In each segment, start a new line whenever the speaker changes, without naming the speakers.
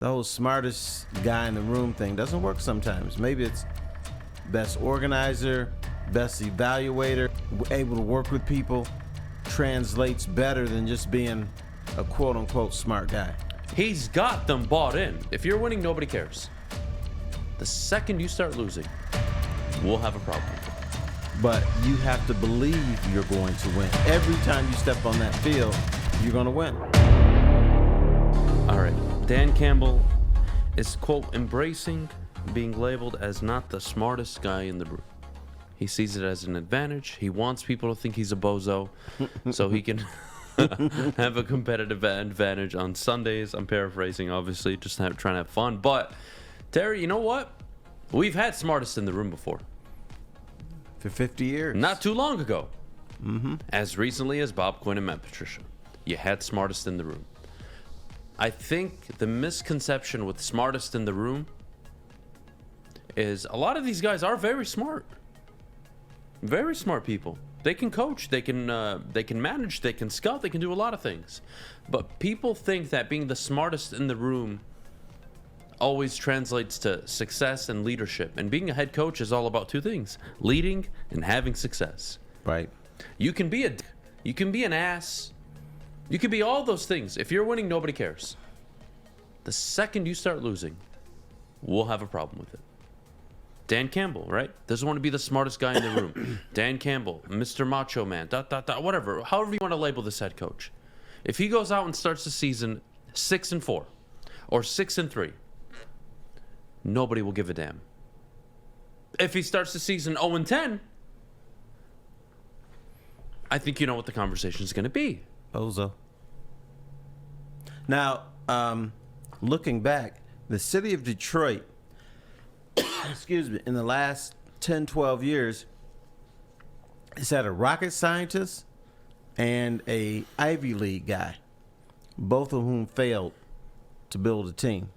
The whole smartest guy in the room thing doesn't work sometimes. Maybe it's best organizer, best evaluator, able to work with people, translates better than just being a quote-unquote smart guy.
He's got them bought in. If you're winning, nobody cares. The second you start losing, we'll have a problem.
But you have to believe you're going to win. Every time you step on that field, you're going to win.
All right. Dan Campbell is, quote, embracing being labeled as not the smartest guy in the room. He sees it as an advantage. He wants people to think he's a bozo so he can have a competitive advantage on Sundays. I'm paraphrasing, obviously, just trying to have fun. But, Terry, you know what? We've had smartest in the room before.
For 50 years.
Not too long ago. As recently as Bob Quinn and Matt Patricia. You had smartest in the room. I think the misconception with smartest in the room is a lot of these guys are very smart. Very smart people. They can coach, they can manage, they can scout, they can do a lot of things. But people think that being the smartest in the room always translates to success and leadership. And being a head coach is all about two things: leading and having success.
Right.
You can be an ass. You can be all those things. If you're winning, nobody cares. The second you start losing, we'll have a problem with it. Dan Campbell, right? Doesn't want to be the smartest guy in the room. Dan Campbell, Mr. Macho Man, whatever. However you want to label this head coach. If he goes out and starts the season 6-4 or 6-3, nobody will give a damn. If he starts the season 0-10, I think you know what the conversation is going to be.
Bozo. Now, looking back, the city of Detroit, excuse me, in the last 10, 12 years, has had a rocket scientist and a Ivy League guy, both of whom failed to build a team.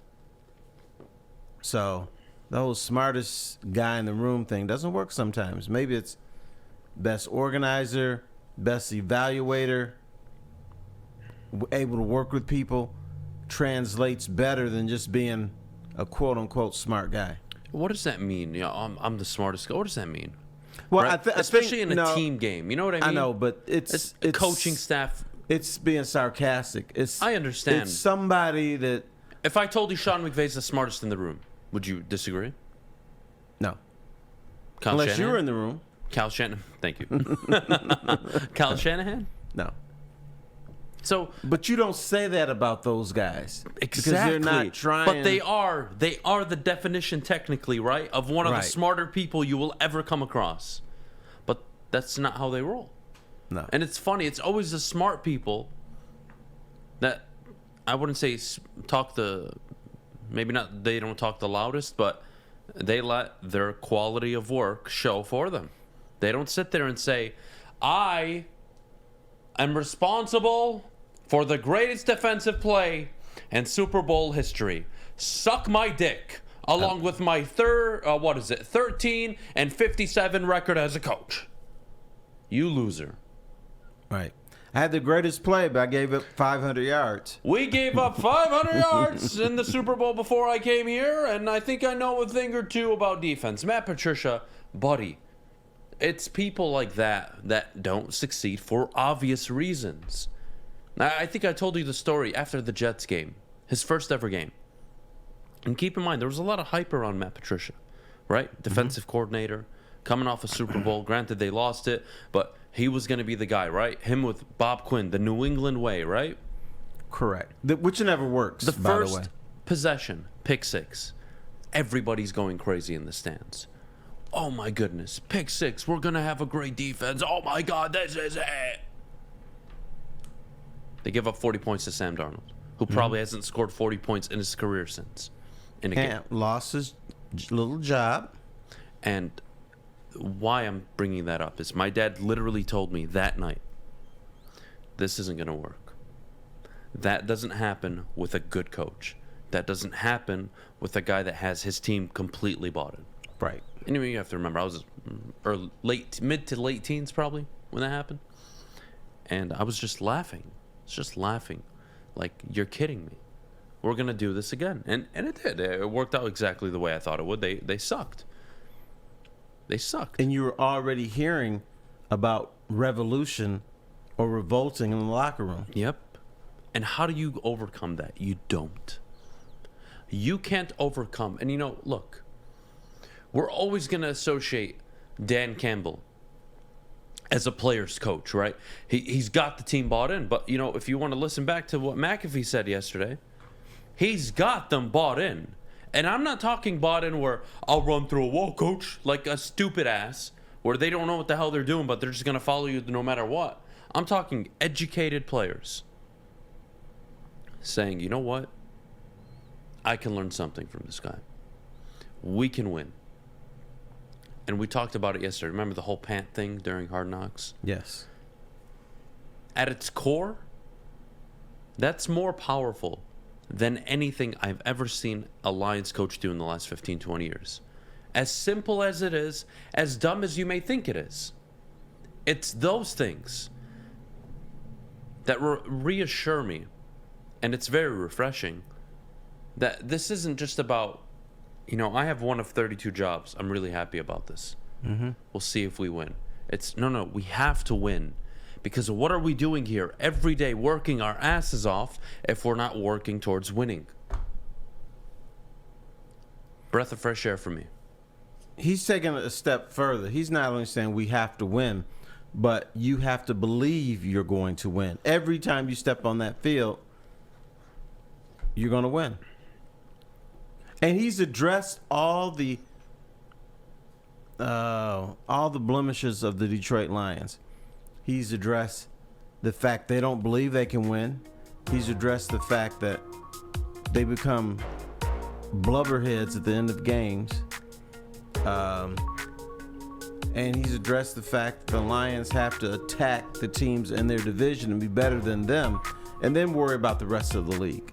So the whole smartest guy in the room thing doesn't work sometimes. Maybe it's best organizer, best evaluator, able to work with people, translates better than just being a quote-unquote smart guy.
What does that mean? I'm the smartest guy. What does that mean?
Well,
right? Especially in a team game. You know what I mean?
I know, but it's
coaching staff.
It's being sarcastic.
I understand.
It's somebody that...
If I told you Sean McVay's the smartest in the room, would you disagree?
No.
Unless
Shanahan? You were in the room.
Cal Shanahan. Thank you. Cal Shanahan?
No.
So,
but you don't say that about those guys.
Exactly.
Because they're not trying.
But they are the definition technically, right, of one of the smarter people you will ever come across. But that's not how they roll.
No.
And it's funny. It's always the smart people that I wouldn't say talk maybe not, they don't talk the loudest, but they let their quality of work show for them. They don't sit there and say, I am responsible for the greatest defensive play in Super Bowl history. Suck my dick, along with my 13-57 record as a coach. You loser.
Right. I had the greatest play, but I gave up 500 yards.
We gave up 500 yards in the Super Bowl before I came here, and I think I know a thing or two about defense. Matt Patricia, buddy, it's people like that don't succeed for obvious reasons. I think I told you the story after the Jets game, his first ever game. And keep in mind, there was a lot of hype around Matt Patricia, right? Defensive coordinator, coming off a Super Bowl. Granted, they lost it, but he was going to be the guy, right? Him with Bob Quinn, the New England way, right?
Correct. Which never works,
the
by the way.
first possession, pick six. Everybody's going crazy in the stands. Oh, my goodness. Pick six. We're going to have a great defense. Oh, my God. This is it. They give up 40 points to Sam Darnold, who probably hasn't scored 40 points in his career since. In a game.
Lost his little job.
And why I'm bringing that up is my dad literally told me that night, this isn't going to work. That doesn't happen with a good coach. That doesn't happen with a guy that has his team completely bought in.
Right.
Anyway, you have to remember, I was mid to late teens probably when that happened. And I was just laughing. Like, you're kidding me. we're going to do this again. And it did. It worked out exactly the way I thought it would. They sucked. They sucked.
And you were already hearing about revolution or revolting in the locker room.
Yep. And how do you overcome that? You don't. You can't overcome. And, look, we're always going to associate Dan Campbell as a player's coach, right? He's got the team bought in. But, if you want to listen back to what McAfee said yesterday, he's got them bought in. And I'm not talking bought in where I'll run through a wall, coach, like a stupid ass, where they don't know what the hell they're doing, but they're just going to follow you no matter what. I'm talking educated players saying, you know what? I can learn something from this guy. We can win. And we talked about it yesterday. Remember the whole pant thing during Hard Knocks?
Yes.
At its core, that's more powerful than anything I've ever seen a Lions coach do in the last 15, 20 years. As simple as it is, as dumb as you may think it is, it's those things that reassure me, and it's very refreshing, that this isn't just about, I have one of 32 jobs. I'm really happy about this.
Mm-hmm.
We'll see if we win. It's, no, we have to win. Because what are we doing here every day, working our asses off, if we're not working towards winning? Breath of fresh air for me.
He's taking it a step further. He's not only saying we have to win, but you have to believe you're going to win. Every time you step on that field, you're going to win. And he's addressed all the blemishes of the Detroit Lions. He's addressed the fact they don't believe they can win. He's addressed the fact that they become blubberheads at the end of games. And he's addressed the fact that the Lions have to attack the teams in their division and be better than them, and then worry about the rest of the league.